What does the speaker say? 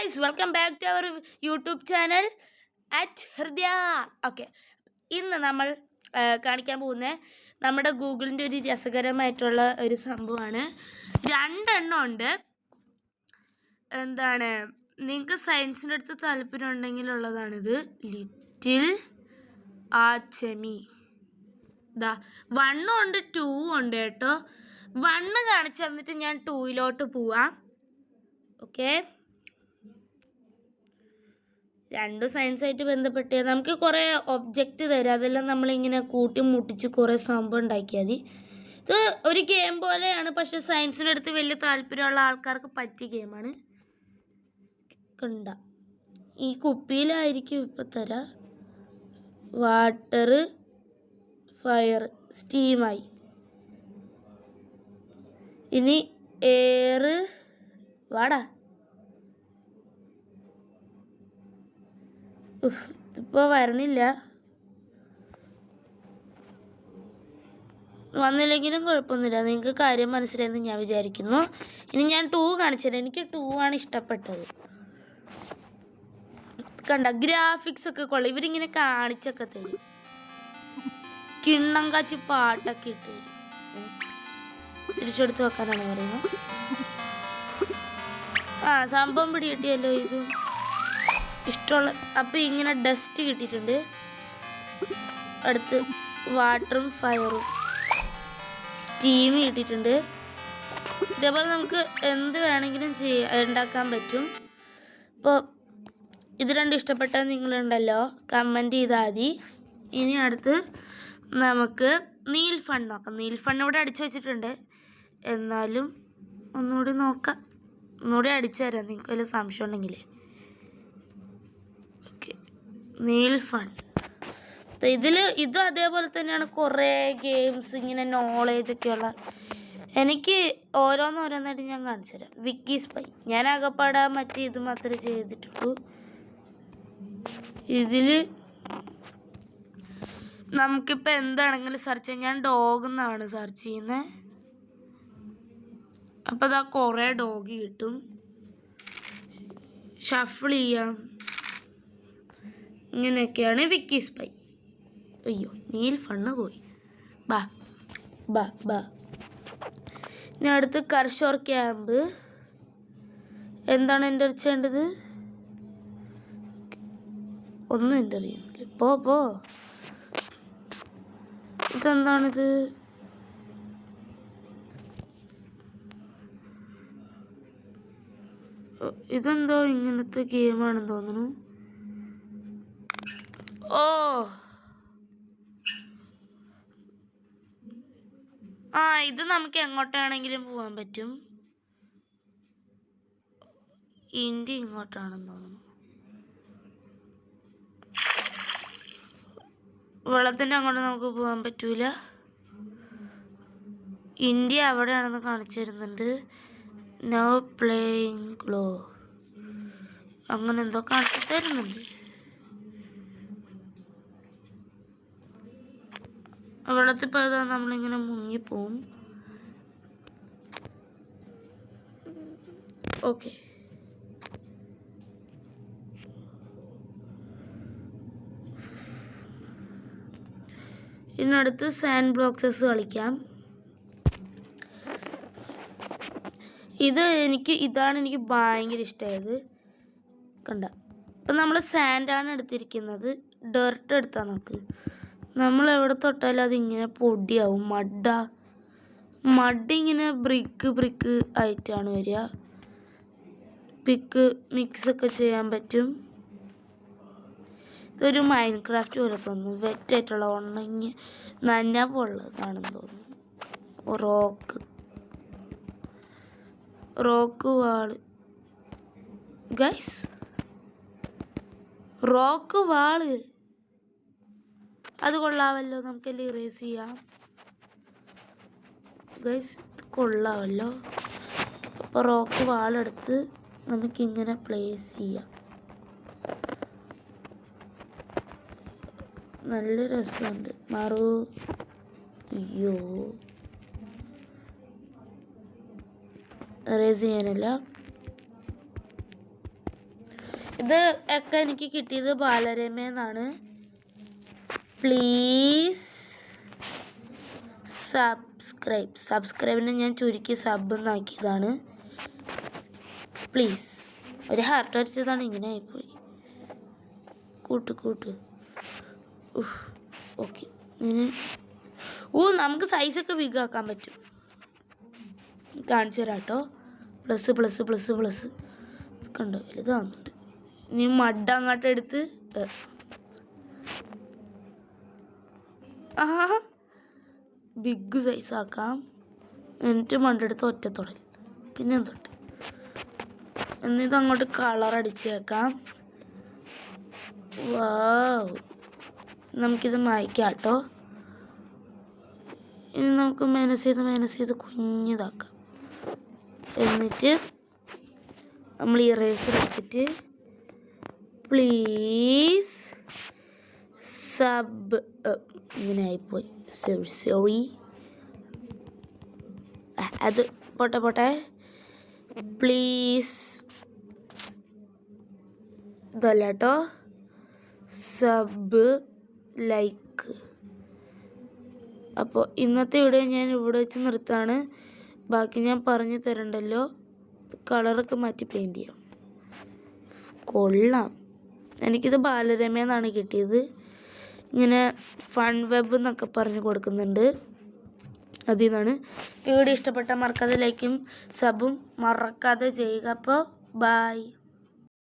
guys, welcome back to our YouTube channel at Hridya. Okay, ഇന്ന് നമ്മൾ കാണിക്കാൻ പോകുന്നത് നമ്മുടെ ഗൂഗിളിൻ്റെ ഒരു രസകരമായിട്ടുള്ള ഒരു സംഭവമാണ്. രണ്ടെണ്ണം ഉണ്ട്. എന്താണ്, നിങ്ങൾക്ക് സയൻസിൻ്റെ അടുത്ത് താല്പര്യം ഉണ്ടെങ്കിലുള്ളതാണിത്. ലിറ്റിൽ ആച്ചമി. ഇതാ 1 ഉണ്ട് 2 ഉണ്ട് കേട്ടോ. 1 കാണിച്ചു തന്നിട്ട് ഞാൻ 2 പോവാം. ഓക്കെ, രണ്ടും സയൻസായിട്ട് ബന്ധപ്പെട്ട് നമുക്ക് കുറേ ഒബ്ജക്റ്റ് തരും. അതെല്ലാം നമ്മളിങ്ങനെ കൂട്ടി മുട്ടിച്ച് കുറേ സംഭവം ഉണ്ടാക്കിയാൽ മതി. ഇത് ഒരു ഗെയിം പോലെയാണ്, പക്ഷെ സയൻസിൻ്റെ അടുത്ത് വലിയ താല്പര്യമുള്ള ആൾക്കാർക്ക് പറ്റിയ ഗെയിമാണ്. കണ്ട ഈ കുപ്പിയിലായിരിക്കും ഇപ്പം തരാം. വാട്ടർ, ഫയർ, സ്റ്റീമായി. ഇനി എയർ, വാടാ. ഇപ്പോൾ വരണില്ല. വന്നില്ലെങ്കിലും കുഴപ്പമൊന്നുമില്ല. നിങ്ങൾക്ക് കാര്യം മനസ്സിലായെന്ന് ഞാൻ വിചാരിക്കുന്നു. ഇനി ഞാൻ 2 കാണിച്ചുതരാം. എനിക്ക് 2 ആണ് ഇഷ്ടപ്പെട്ടത്. കണ്ട ഗ്രാഫിക്സ് ഒക്കെ കൊള്ളാം. ഇവരിങ്ങനെ കാണിച്ചൊക്കെ തരും. കിണ്ണം കാച്ചി പാട്ടൊക്കെ ഇട്ട് തരും. തിരിച്ചെടുത്ത് വെക്കാനാണ് പറയുന്നത്. സംഭവം പിടികിട്ടിയല്ലോ. ഇതും ഇഷ്ടമുള്ള. അപ്പോൾ ഇങ്ങനെ ഡസ്റ്റ് കിട്ടിയിട്ടുണ്ട്. അടുത്ത് വാട്ടറും ഫയറും സ്റ്റീം കിട്ടിയിട്ടുണ്ട്. ഇതേപോലെ നമുക്ക് എന്ത് വേണമെങ്കിലും ഉണ്ടാക്കാൻ പറ്റും. അപ്പോൾ ഇത് രണ്ടും ഇഷ്ടപ്പെട്ടാൽ നിങ്ങളുണ്ടല്ലോ കമൻറ്റ് ചെയ്താൽ മതി. ഇനി അടുത്ത് നമുക്ക് നീൽ ഫൺ നോക്കാം. നീൽ ഫൺ ഇവിടെ അടിച്ചു വെച്ചിട്ടുണ്ട്. എന്നാലും ഒന്നുകൂടി നോക്കാം. ഒന്നുകൂടി അടിച്ചു തരാം നിങ്ങൾക്ക് വല്ല സംശയം ഉണ്ടെങ്കിൽ. ഓക്കെ, നീൽ ഫൺ ഇതും അതേപോലെ തന്നെയാണ്. കുറേ ഗെയിംസ് ഇങ്ങനെ നോളേജൊക്കെയുള്ള. എനിക്ക് ഓരോന്നോരോന്നായിട്ട് ഞാൻ കാണിച്ചു തരാം. വിക്കി സ്പൈ ഞാൻ ആകെപ്പാടാൻ മറ്റേ ഇത് മാത്രമേ ചെയ്തിട്ടുള്ളൂ. ഇതിൽ നമുക്കിപ്പോൾ എന്താണെങ്കിലും സെർച്ച് ചെയ്യാം. ഞാൻ ഡോഗ് എന്നാണ് സെർച്ച് ചെയ്യുന്നത്. അപ്പോൾ അതാ കുറേ ഡോഗ് കിട്ടും. ഷഫിൾ ചെയ്യാം. ഇങ്ങനെയൊക്കെയാണ് വിക്കി സ്പൈ. അയ്യോ, നീൽ ഫണ്ണ് പോയി. ബാ ബാ ബാ. ഇനി അടുത്ത് കർഷോർ ക്യാമ്പ്. എന്താണ് എൻ്റർ ചെയ്യേണ്ടത്? ഒന്നും എൻ്റർ ചെയ്യുന്നില്ല. പോ. ഇതെന്താണിത്? ഇതെന്തോ ഇങ്ങനത്തെ ഗെയിമാണെന്ന് തോന്നുന്നു. ഓ ഇത് നമുക്ക് എങ്ങോട്ടാണെങ്കിലും പോകാൻ പറ്റും. ഇന്ത്യ ഇങ്ങോട്ടാണെന്ന് തോന്നുന്നു. വെള്ളത്തിൻ്റെ അങ്ങോട്ട് നമുക്ക് പോകാൻ പറ്റൂല. ഇന്ത്യ അവിടെയാണെന്ന് കാണിച്ചു തരുന്നുണ്ട്. നോ പ്ലേയിങ് ഗ്ലോ അങ്ങനെ എന്തോ കാണിച്ചു തരുന്നുണ്ട്. വെള്ളത്തിൽ പോയതാ നമ്മളിങ്ങനെ മുങ്ങിപ്പോവും. ഓക്കെ, ഇതിനടുത്ത് സാൻഡ് ബ്ലോക്സസ് കളിക്കാം. ഇതാണ് എനിക്ക് ഭയങ്കര ഇഷ്ടമായത്. കണ്ട, ഇപ്പം നമ്മൾ സാൻഡാണ് എടുത്തിരിക്കുന്നത്. ഡെർട്ട് എടുത്താൽ നോക്ക്, നമ്മൾ എവിടെ തൊട്ടാലും അതിങ്ങനെ പൊടിയാവും. മഡ് ഇങ്ങനെ ബ്രിക്ക് ആയിട്ടാണ് വരിക. മിക്സൊക്കെ ചെയ്യാൻ പറ്റും. ഇതൊരു മൈൻക്രാഫ്റ്റ് പോലെ തോന്നുന്നു. വെറ്റായിട്ടുള്ള ഉണങ്ങി നനവുള്ളതാണെന്ന് തോന്നുന്നു. റോക്ക് വാള് ഗൈസ്, റോക്ക് വാള് അത് കൊള്ളാമല്ലോ. നമുക്കെല്ലാം ഇറേസ് ചെയ്യാം ഗൈസ്. ഇത് കൊള്ളാമല്ലോ. അപ്പോൾ റോക്ക് വാളെടുത്ത് നമുക്കിങ്ങനെ പ്ലേസ് ചെയ്യാം. നല്ല രസമുണ്ട്. അയ്യോ, ഇറേസ് ചെയ്യാനല്ല. ഇത് ഒക്കെ എനിക്ക് കിട്ടിയത് ബാലരമയെന്നാണ്. പ്ലീസ് സബ്സ്ക്രൈബിന് ഞാൻ ചുരുക്കി സബ് എന്നാക്കിയതാണ്. പ്ലീസ്. ഒരു ഹാർട്ട് അടിച്ചതാണ്, ഇങ്ങനെ ആയിപ്പോയി. കൂട്ട് ഓക്കെ. നമുക്ക് സൈസൊക്കെ വിഗാക്കാൻ പറ്റും. കാണിച്ചു തരാം കേട്ടോ. പ്ലസ് കണ്ടോ, വലുതാകുന്നുണ്ട്. ഇനി മഡ് അങ്ങോട്ട് എടുത്ത് ബിഗ് സൈസ് ആക്കാം. എന്നിട്ട് മണ്ടെടുത്ത് ഒറ്റത്തുടൽ പിന്നെ തൊട്ട് എന്നിട്ട് അങ്ങോട്ട് കളർ അടിച്ചേക്കാം. വാവ്, നമുക്കിത് മായ്ക്കാം കേട്ടോ. ഇനി നമുക്ക് മൈനസ് ചെയ്ത് കുഞ്ഞിതാക്കാം. എന്നിട്ട് നമ്മൾ ഈ ഇറേസർ എടുത്തിട്ട് പ്ലീസ് സബ് ഇങ്ങനെ ആയിപ്പോയി. സോറി. അത് പോട്ടെ. പ്ലീസ് ഇതല്ല കേട്ടോ, സബ് ലൈക്ക്. അപ്പോൾ ഇന്നത്തെ വീഡിയോ ഞാൻ ഇവിടെ വെച്ച് നിർത്താണ്. ബാക്കി ഞാൻ പറഞ്ഞു തരണ്ടല്ലോ. കളറൊക്കെ മാറ്റി പെയിൻറ് ചെയ്യാം. കൊള്ളാം. എനിക്കിത് ബാലരമയെന്നാണ് കിട്ടിയത്. ഇങ്ങനെ ഫൺ വെബ് എന്നൊക്കെ പറഞ്ഞ് കൊടുക്കുന്നുണ്ട്. അതിൽ നിന്നാണ്. വീഡിയോ ഇഷ്ടപ്പെട്ടാൽ മറക്കാതെ ലൈക്കും സബും മറക്കാതെ ചെയ്യുക. അപ്പോൾ ബൈ.